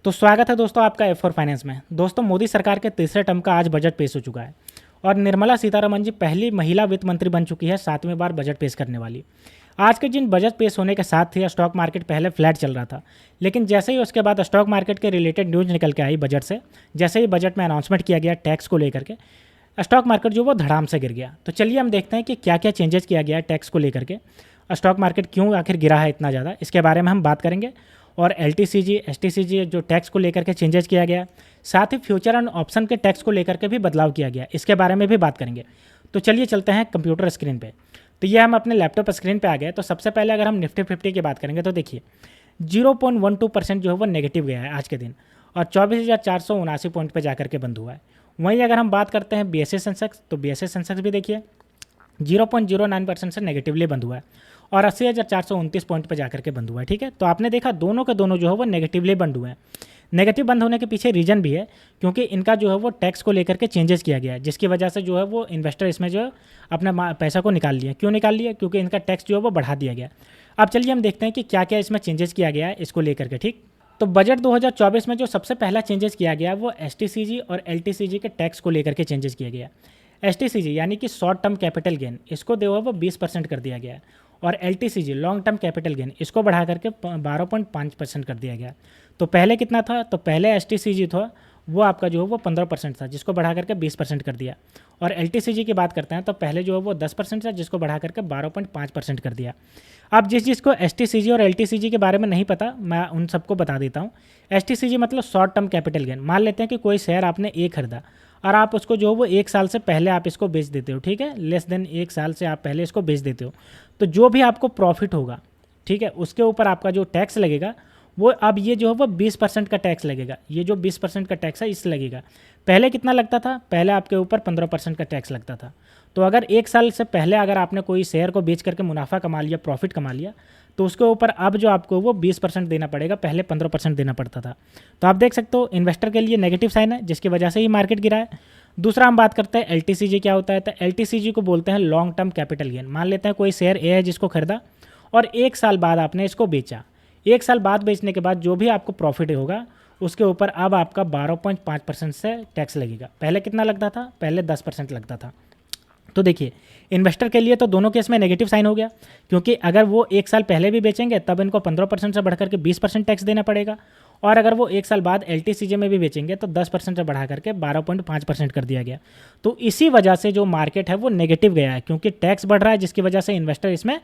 तो स्वागत है दोस्तों आपका F4 फाइनेंस में। दोस्तों मोदी सरकार के तीसरे टर्म का आज बजट पेश हो चुका है और निर्मला सीतारमण जी पहली महिला वित्त मंत्री बन चुकी है, 7वीं बार बजट पेश करने वाली। आज के दिन बजट पेश होने के साथ ही स्टॉक मार्केट पहले फ्लैट चल रहा था, लेकिन जैसे ही उसके बाद स्टॉक मार्केट के रिलेटेड न्यूज़ निकल के आई बजट से, जैसे ही बजट में अनाउंसमेंट किया गया टैक्स को लेकर के, स्टॉक मार्केट जो वो धड़ाम से गिर गया। तो चलिए हम देखते हैं कि क्या क्या चेंजेस किया गया है टैक्स को लेकर के, स्टॉक मार्केट क्यों आखिर गिरा है इतना ज़्यादा, इसके बारे में हम बात करेंगे। और LTCG STCG जो टैक्स को लेकर के चेंजेस किया गया, साथ ही फ्यूचर एंड ऑप्शन के टैक्स को लेकर के भी बदलाव किया गया, इसके बारे में भी बात करेंगे। तो चलिए चलते हैं कंप्यूटर स्क्रीन पे। तो ये हम अपने लैपटॉप स्क्रीन पे आ गए। तो सबसे पहले अगर हम निफ्टी 50 की बात करेंगे तो देखिए 0.12% जो है वो नेगेटिव गया है आज के दिन और 24,479 पॉइंट पे जाकर के बंद हुआ है। वहीं अगर हम बात करते हैं BSE सेंसेक्स, तो BSE सेंसेक्स भी देखिए 0.09% से नेगेटिवली बंद हुआ है और 80,429 पॉइंट पर जाकर के बंद हुआ है। ठीक है, तो आपने देखा दोनों के दोनों जो है वो नेगेटिवली बंद हुए हैं। नेगेटिव बंद होने के पीछे रीजन भी है, क्योंकि इनका जो है वो टैक्स को लेकर के चेंजेस किया गया है, जिसकी वजह से जो है वो इन्वेस्टर इसमें जो है अपना पैसा को निकाल लिया। क्यों निकाल लिया? क्योंकि इनका टैक्स जो है वो बढ़ा दिया गया। अब चलिए हम देखते हैं कि क्या क्या इसमें चेंजेस किया गया है इसको लेकर के। ठीक, तो बजट 2024 में जो सबसे पहला चेंजेस किया गया वो STCG और LTCG के टैक्स को लेकर के चेंजेस किया गया। STCG यानी कि शॉर्ट टर्म कैपिटल गेन, इसको जो है वो 20% कर दिया गया है और LTCG long term capital gain, इसको बढ़ा करके 12.5% कर दिया गया। तो पहले कितना था? तो पहले STCG था वो आपका जो है वो 15% था, जिसको बढ़ा करके 20% कर दिया। और LTCG की बात करते हैं तो पहले जो है वो 10% था, जिसको बढ़ा करके 12.5% कर दिया। अब जिसको STCG और LTCG के बारे में नहीं पता, मैं उन सबको बता देता हूँ। STCG मतलब शॉर्ट टर्म कैपिटल गेन। मान लेते हैं कि कोई शेयर आपने एक खरीदा और आप उसको जो वो 1 साल से पहले आप इसको बेच देते हो। ठीक है, लेस देन 1 साल से आप पहले इसको बेच देते हो, तो जो भी आपको प्रॉफिट होगा, ठीक है, उसके ऊपर आपका जो टैक्स लगेगा वो अब ये जो है वो 20% का टैक्स लगेगा। ये जो 20% का टैक्स है इस लगेगा। पहले कितना लगता था? पहले आपके ऊपर 15% का टैक्स लगता था। तो अगर 1 साल से पहले अगर आपने कोई शेयर को बेच करके मुनाफा कमा लिया, प्रॉफिट कमा लिया, तो उसके ऊपर अब जो आपको वो 20% देना पड़ेगा, पहले 15% देना पड़ता था। तो आप देख सकते हो इन्वेस्टर के लिए नेगेटिव साइन है, जिसकी वजह से ही मार्केट गिरा है। दूसरा हम बात करते हैं LTCG क्या होता है। तो LTCG को बोलते हैं लॉन्ग टर्म कैपिटल गेन। मान लेते हैं कोई शेयर A है जिसको खरीदा और 1 साल बाद आपने इसको बेचा। 1 साल बाद बेचने के बाद जो भी आपको प्रॉफिट होगा उसके ऊपर अब आपका 12.5% से टैक्स लगेगा। पहले कितना लगता था? पहले 10% लगता था। तो देखिए इन्वेस्टर के लिए तो दोनों केस में नेगेटिव साइन हो गया, क्योंकि अगर वो 1 साल पहले भी बेचेंगे तब इनको 15% से बढ़कर के 20% टैक्स देना पड़ेगा, और अगर वो 1 साल बाद LTCG में भी बेचेंगे तो 10% से बढ़ा करके 12.5% कर दिया गया। तो इसी वजह से जो मार्केट है वो नेगेटिव गया है, क्योंकि टैक्स बढ़ रहा है, जिसकी वजह से इन्वेस्टर इसमें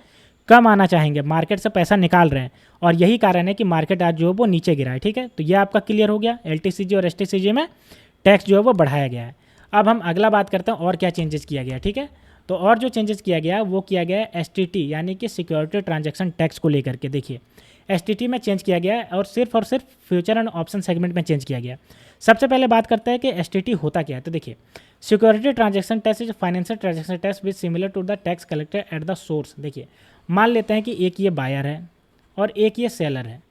कम आना चाहेंगे, मार्केट से पैसा निकाल रहे हैं, और यही कारण है कि मार्केट आज जो है वो नीचे गिरा है। ठीक है, तो ये आपका क्लियर हो गया। LTCG और STCG में टैक्स जो है वो बढ़ाया गया है। अब हम अगला बात करते हैं और क्या चेंजेस किया गया। ठीक है, तो और जो चेंजेस किया गया वो किया गया है STT यानी कि सिक्योरिटी ट्रांजैक्शन टैक्स को लेकर के। देखिए STT में चेंज किया गया है और सिर्फ फ्यूचर एंड ऑप्शन सेगमेंट में चेंज किया गया। सबसे पहले बात करते हैं कि STT होता क्या है। तो देखिए security transaction tax is financial transaction tax which similar to the tax collected at the source. देखिए मान लेते हैं कि एक ये बायर है और एक ये सेलर है।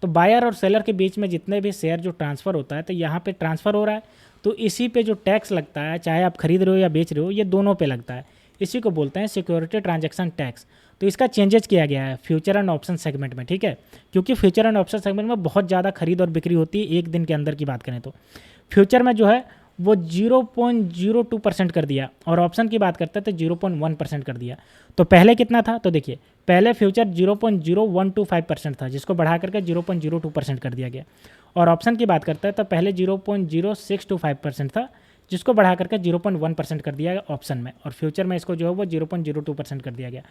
तो बायर और सेलर के बीच में जितने भी शेयर जो ट्रांसफ़र होता है, तो यहाँ पे ट्रांसफ़र हो रहा है, तो इसी पे जो टैक्स लगता है, चाहे आप खरीद रहे हो या बेच रहे हो, ये दोनों पे लगता है। इसी को बोलते हैं सिक्योरिटी ट्रांजैक्शन टैक्स। तो इसका चेंजेस किया गया है फ्यूचर एंड ऑप्शन सेगमेंट में। ठीक है, क्योंकि फ्यूचर एंड ऑप्शन सेगमेंट में बहुत ज़्यादा खरीद और बिक्री होती है एक दिन के अंदर की बात करें तो। फ्यूचर में जो है वो 0.02% कर दिया और ऑप्शन की बात करते हैं तो 0.1% कर दिया। तो पहले कितना था? तो देखिए पहले फ्यूचर 0.0125% था, जिसको बढ़ा करके 0.02% कर दिया गया, और ऑप्शन की बात करते हैं तो पहले 0.0625% था, जिसको बढ़ा करके 0.1% कर दिया गया ऑप्शन में, और फ्यूचर में इसको जो है वो 0.02% कर दिया गया।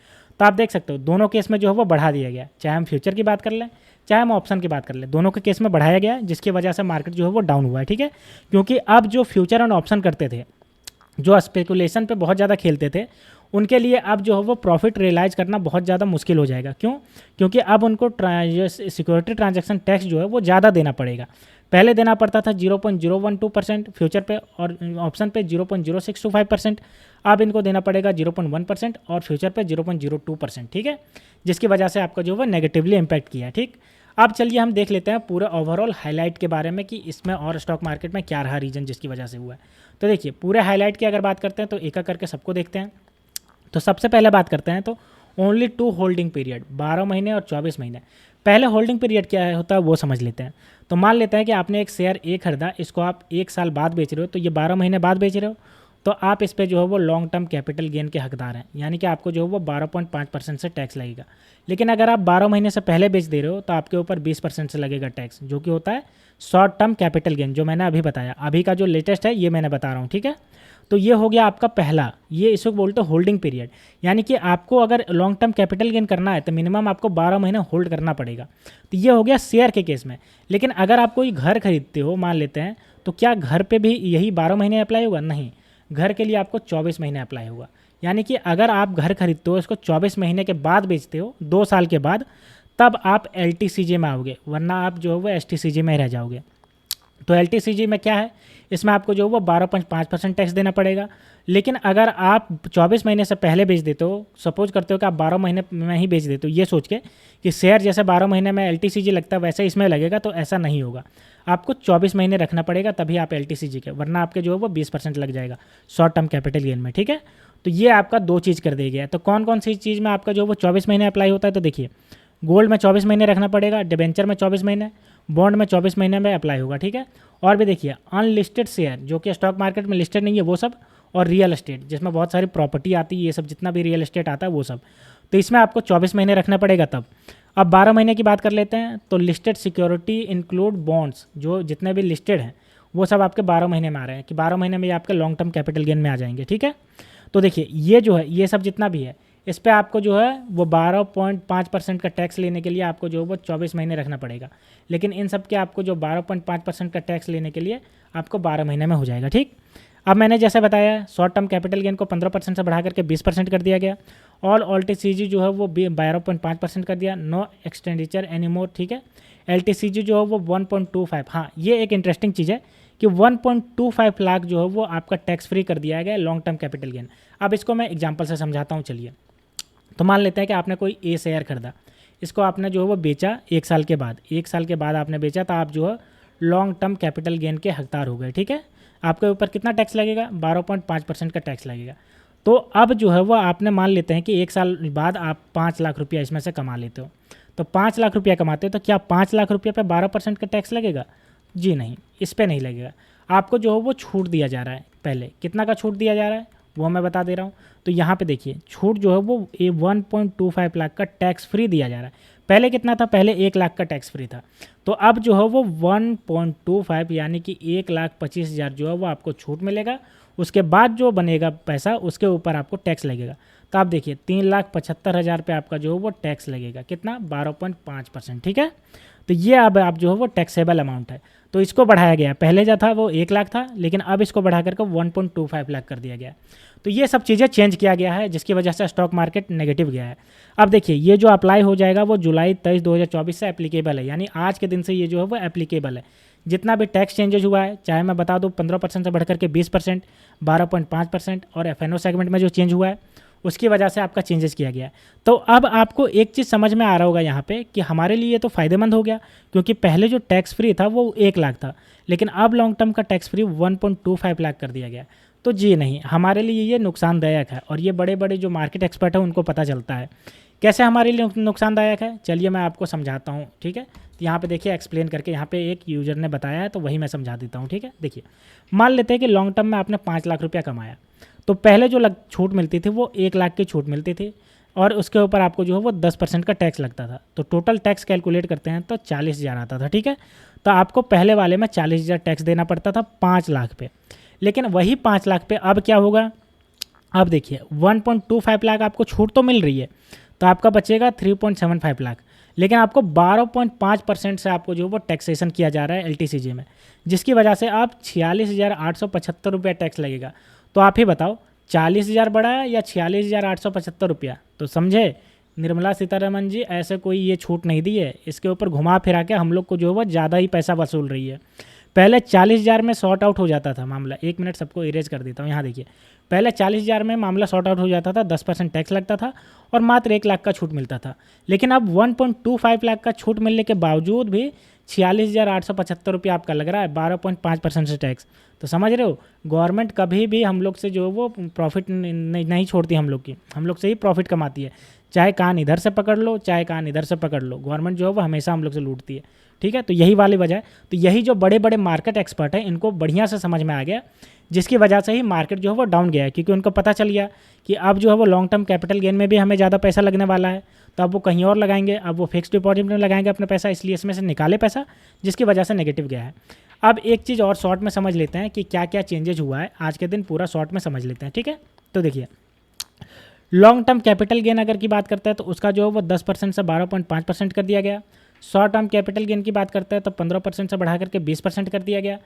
तो आप देख सकते हो दोनों केस में जो है वो बढ़ा दिया गया, चाहे हम फ्यूचर की बात कर लें चाहे हम ऑप्शन की बात कर लें, दोनों के केस में बढ़ाया गया, जिसकी वजह से मार्केट जो है वो डाउन हुआ है। ठीक है, क्योंकि अब जो फ्यूचर एंड ऑप्शन करते थे, जो स्पेकुलेशन पे बहुत ज़्यादा खेलते थे, उनके लिए अब जो है वो प्रॉफिट रियलाइज करना बहुत ज़्यादा मुश्किल हो जाएगा। क्यों? क्योंकि अब उनको सिक्योरिटी ट्रांजैक्शन टैक्स जो है वो ज़्यादा देना पड़ेगा। पहले देना पड़ता था 0.012% फ्यूचर पे और ऑप्शन पे 0.0625%। अब इनको देना पड़ेगा 0.1% और फ्यूचर पे 0.02%। ठीक है, जिसकी वजह से आपका जो है नेगेटिवली इम्पैक्ट किया है। ठीक, अब चलिए हम देख लेते हैं पूरे ओवरऑल हाईलाइट के बारे में कि इसमें और स्टॉक मार्केट में क्या रहा रीजन जिसकी वजह से हुआ है। तो देखिए पूरे हाईलाइट की अगर बात करते हैं तो एक एक करके सबको देखते हैं। तो सबसे पहले बात करते हैं तो ओनली 2 होल्डिंग पीरियड 12 महीने और 24 महीने। पहले होल्डिंग पीरियड क्या होता है वो समझ लेते हैं। तो मान लेते हैं कि आपने एक शेयर ए खरीदा, इसको आप 1 साल बाद बेच रहे हो, तो ये 12 महीने बाद बेच रहे हो, तो आप इस पे जो है वो लॉन्ग टर्म कैपिटल गेन के हकदार हैं, यानी कि आपको जो है वो 12.5% से टैक्स लगेगा। लेकिन अगर आप 12 महीने से पहले बेच दे रहे हो तो आपके ऊपर 20% से लगेगा टैक्स, जो कि होता है शॉर्ट टर्म कैपिटल गेन, जो मैंने अभी बताया। अभी का जो लेटेस्ट है ये मैंने बता रहा हूँ, ठीक है। तो ये हो गया आपका पहला, ये इसको बोलते हैं होल्डिंग पीरियड, यानी कि आपको अगर लॉन्ग टर्म कैपिटल गेन करना है तो मिनिमम आपको 12 महीने होल्ड करना पड़ेगा। तो ये हो गया शेयर के केस में। लेकिन अगर आप कोई घर खरीदते हो मान लेते हैं, तो क्या घर पे भी यही 12 महीने अप्लाई होगा? नहीं, घर के लिए आपको 24 महीने अप्लाई होगा। यानी कि अगर आप घर खरीदते हो, इसको 24 महीने के बाद बेचते हो, 2 साल के बाद, तब आप LTCJ में आओगे, वरना आप जो है वो STCJ में रह जाओगे। तो LTCJ में क्या है, इसमें आपको जो वो 12.5% टैक्स देना पड़ेगा। लेकिन अगर आप 24 महीने से पहले बेच देते हो, सपोज करते हो कि आप 12 महीने में ही बेच देते हो, ये सोच के कि शेयर जैसे 12 महीने में LTCJ लगता है वैसे इसमें लगेगा, तो ऐसा नहीं होगा। आपको 24 महीने रखना पड़ेगा तभी आप LTCJ के, वरना आपके जो है वो 20% लग जाएगा शॉर्ट टर्म कैपिटल गेन में, ठीक है। तो ये आपका 2 चीज़ कर दिया गया है। तो कौन कौन सी चीज़ में आपका जो वो 24 महीने अप्लाई होता है? तो देखिए, गोल्ड में 24 महीने रखना पड़ेगा, डिबेंचर में 24 महीने, बॉन्ड में 24 महीने में अप्लाई होगा, ठीक है। और भी देखिए, अनलिस्टेड शेयर जो कि स्टॉक मार्केट में लिस्टेड नहीं है वो सब, और रियल एस्टेट जिसमें बहुत सारी प्रॉपर्टी आती है, ये सब जितना भी रियल एस्टेट आता है वो सब, तो इसमें आपको 24 महीने रखना पड़ेगा तब। अब 12 महीने की बात कर लेते हैं, तो लिस्टेड सिक्योरिटी इंक्लूड बॉन्ड्स, जो जितने भी लिस्टेड हैं वो सब आपके 12 महीने में आ रहे हैं, कि 12 महीने में ये आपके लॉन्ग टर्म कैपिटल गेन में आ जाएंगे, ठीक है। तो देखिए, ये जो है ये सब जितना भी है, इस पर आपको जो है वो 12.5% का टैक्स लेने के लिए आपको जो है वो 24 महीने रखना पड़ेगा। लेकिन इन सब के आपको जो 12.5% का टैक्स लेने के लिए आपको 12 महीने में हो जाएगा, ठीक। अब मैंने जैसे बताया, शॉर्ट टर्म कैपिटल गेन को 15% से बढ़ा करके 20% कर दिया गया। ऑल LTCJ जो है वो 12.5% कर दिया, नो एक्सपेंडिचर एनीमोर, ठीक है। LTCJ जो है वो 1.25, हाँ ये एक इंटरेस्टिंग चीज़ है कि 1.25 लाख जो है वो आपका टैक्स फ्री कर दिया गया लॉन्ग टर्म कैपिटल गेन। अब इसको मैं एग्जाम्पल से समझाता हूँ, चलिए। तो मान लेते हैं कि आपने कोई ए शेयर खरीदा, इसको आपने जो है वो बेचा 1 साल के बाद, 1 साल के बाद आपने बेचा, तो आप जो है लॉन्ग टर्म कैपिटल गेन के हकदार हो गए, ठीक है। आपके ऊपर कितना टैक्स लगेगा? 12.5% का टैक्स लगेगा। तो अब जो है वो आपने मान लेते हैं कि 1 साल बाद आप 5 लाख रुपया इसमें से कमा लेते हो। तो 5 लाख रुपया कमाते हो, तो क्या 5 लाख रुपये पे 12% का टैक्स लगेगा? जी नहीं, इस पर नहीं लगेगा। आपको जो है वो छूट दिया जा रहा है। पहले कितना का छूट दिया जा रहा है वो मैं बता दे रहा हूँ। तो यहाँ पे देखिए, छूट जो है वो 1.25 लाख का टैक्स फ्री दिया जा रहा है। पहले कितना था? पहले 1 लाख का टैक्स फ्री था। तो अब जो है वो 1.25 यानी कि 1,25,000 जो है वो आपको छूट मिलेगा। उसके बाद जो बनेगा पैसा उसके ऊपर आपको टैक्स लगेगा। तो आप देखिए 3,75,000 पे आपका जो है वो टैक्स लगेगा, कितना? 12.5%, ठीक है। तो ये अब आप जो है वो टैक्सेबल अमाउंट है। तो इसको बढ़ाया गया, पहले जो था वो 1 लाख था, लेकिन अब इसको बढ़ा करके 1.25 लाख कर दिया गया। तो ये सब चीज़ें चेंज किया गया है, जिसकी वजह से स्टॉक मार्केट नेगेटिव गया है। अब देखिए, ये जो अप्लाई हो जाएगा वो जुलाई 23, 2024 से एप्लीकेबल है, यानी आज के दिन से ये जो है वो एप्लीकेबल है। जितना भी टैक्स चेंजेज हुआ है, चाहे मैं बता दूँ 15% से बढ़कर के 20%, 12.5%, और FNO सेगमेंट में जो चेंज हुआ है उसकी वजह से आपका चेंजेस किया गया है। तो अब आपको एक चीज़ समझ में आ रहा होगा यहाँ पे कि हमारे लिए ये तो फ़ायदेमंद हो गया, क्योंकि पहले जो टैक्स फ्री था वो 1 लाख था, लेकिन अब लॉन्ग टर्म का टैक्स फ्री 1.25 लाख कर दिया गया। तो जी नहीं, हमारे लिए ये नुकसानदायक है, और ये बड़े बड़े जो मार्केट एक्सपर्ट हैं उनको पता चलता है। कैसे हमारे लिए नुकसानदायक है, चलिए मैं आपको समझाता हूँ, ठीक है। तो यहाँ पे देखिए एक्सप्लेन करके, यहाँ पे एक यूजर ने बताया है तो वही मैं समझा देता हूँ, ठीक है। देखिए, मान लेते हैं कि लॉन्ग टर्म में आपने 5 लाख रुपया कमाया, तो पहले जो छूट मिलती थी वो 1 लाख की छूट मिलती थी, और उसके ऊपर आपको जो है वो 10% का टैक्स लगता था। तो टोटल टैक्स कैलकुलेट करते हैं तो 40,000 आता था, ठीक है। तो आपको पहले वाले में 40,000 टैक्स देना पड़ता था 5 लाख पे। लेकिन वही 5 लाख पे अब क्या होगा? अब देखिए 1.25 लाख आपको छूट तो मिल रही है, तो आपका बचेगा 3.75 लाख, लेकिन आपको 12.5% से आपको जो वो टैक्सेशन किया जा रहा है LTCJ में, जिसकी वजह से आप 46,875 रुपया टैक्स लगेगा। तो आप ही बताओ, 40,000 बढ़ा है या 46,875 रुपया? तो समझे, निर्मला सीतारमन जी ऐसे कोई ये छूट नहीं दी है, इसके ऊपर घुमा फिरा के हम लोग को जो है वो ज़्यादा ही पैसा वसूल रही है। पहले 40,000 में सॉर्ट आउट हो जाता था मामला। 1 मिनट सबको इरेज कर देता हूँ। यहाँ देखिए, पहले 40,000 में मामला सॉर्ट आउट हो जाता था, 10% टैक्स लगता था और मात्र 1 लाख का छूट मिलता था। लेकिन अब 1.25 लाख का छूट मिलने के बावजूद भी 46,875 रुपया आपका लग रहा है, 12.5% से टैक्स। तो समझ रहे हो, गवर्नमेंट कभी भी हम लोग से जो वो प्रॉफिट नहीं छोड़ती, हम लोग से ही प्रॉफिट कमाती है। चाहे कान इधर से पकड़ लो, चाहे कान इधर से पकड़ लो, गवर्नमेंट जो है वो हमेशा हम लोग से लूटती है। ठीक है, तो यही वाली वजह है। तो यही जो बड़े बड़े मार्केट एक्सपर्ट हैं इनको बढ़िया से समझ में आ गया, जिसकी वजह से ही मार्केट जो है वो डाउन गया है, क्योंकि उनको पता चल गया कि अब जो है वो लॉन्ग टर्म कैपिटल गेन में भी हमें ज़्यादा पैसा लगने वाला है, तो अब वो कहीं और लगाएंगे, अब वो फिक्स डिपॉजिट में लगाएंगे अपना पैसा, इसलिए इसमें से निकाले पैसा, जिसकी वजह से नेगेटिव गया है। अब एक चीज़ और शॉर्ट में समझ लेते हैं कि क्या क्या चेंजेज हुआ है आज के दिन, पूरा शॉर्ट में समझ लेते हैं। ठीक है, तो देखिए लॉन्ग टर्म कैपिटल गेन अगर की बात करते हैं तो उसका जो है वो 10% से 12.5% कर दिया गया। शॉर्ट टर्म कैपिटल गेन की बात करते हैं तो 15% से बढ़ा करके 20% कर दिया गया।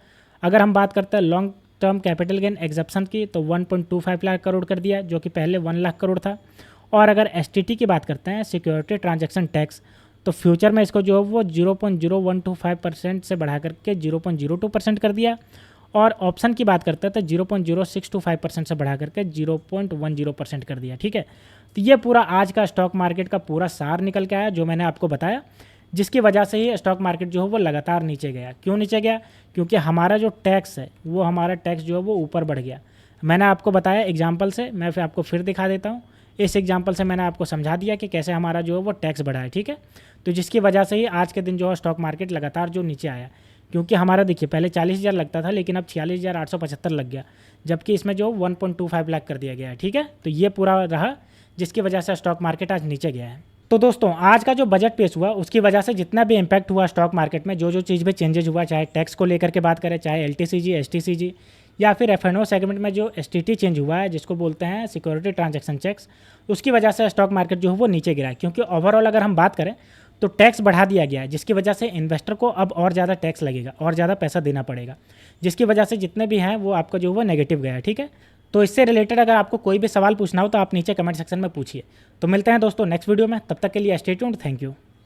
अगर हम बात करते हैं लॉन्ग टर्म कैपिटल गेन एग्जप्शन की तो 1.25 लाख करोड़ कर दिया, जो कि पहले 1 लाख करोड़ था। और अगर एसटीटी की बात करते हैं, सिक्योरिटी ट्रांजैक्शन टैक्स, तो फ्यूचर में इसको जो है वो 0.0125% से बढ़ा करके 0.02% कर दिया। और ऑप्शन की बात करते हैं तो 0.0625% से बढ़ा करके 0.10% कर दिया। ठीक है, तो ये पूरा आज का स्टॉक मार्केट का पूरा सार निकल के आया जो मैंने आपको बताया, जिसकी वजह से ही स्टॉक मार्केट जो है वो लगातार नीचे गया। क्यों नीचे गया? क्योंकि हमारा जो टैक्स है वो हमारा टैक्स जो है वो ऊपर बढ़ गया। मैंने आपको बताया एग्जाम्पल से, मैं फिर आपको फिर दिखा देता हूँ। इस एग्जाम्पल से मैंने आपको समझा दिया कि कैसे हमारा जो है वो टैक्स बढ़ा है। ठीक है, तो जिसकी वजह से ही आज के दिन जो है स्टॉक मार्केट लगातार जो नीचे आया, क्योंकि हमारा देखिए पहले 40,000 लगता था, लेकिन अब 46,875 लग गया, जबकि इसमें जो 1.25 लाख कर दिया गया है। ठीक है, तो ये पूरा रहा जिसकी वजह से स्टॉक मार्केट आज नीचे गया है। तो दोस्तों आज का जो बजट पेश हुआ उसकी वजह से जितना भी इम्पैक्ट हुआ स्टॉक मार्केट में, जो जो चीज़ भी चेंजेज हुआ, चाहे टैक्स को लेकर के बात करें, चाहे एलटीसीजी, एसटीसीजी, या फिर एफएनओ सेगमेंट में जो एसटीटी चेंज हुआ है जिसको बोलते हैं सिक्योरिटी ट्रांजैक्शन टैक्स, उसकी वजह से स्टॉक मार्केट जो है वो नीचे गिरा है। क्योंकि ओवरऑल अगर हम बात करें तो टैक्स बढ़ा दिया गया है, जिसकी वजह से इन्वेस्टर को अब और ज़्यादा टैक्स लगेगा और ज़्यादा पैसा देना पड़ेगा, जिसकी वजह से जितने भी हैं वो आपका जो है वो नेगेटिव गया है। ठीक है, तो इससे रिलेटेड अगर आपको कोई भी सवाल पूछना हो तो आप नीचे कमेंट सेक्शन में पूछिए। तो मिलते हैं दोस्तों नेक्स्ट वीडियो में, तब तक के लिए स्टे ट्यून्ड, थैंक यू।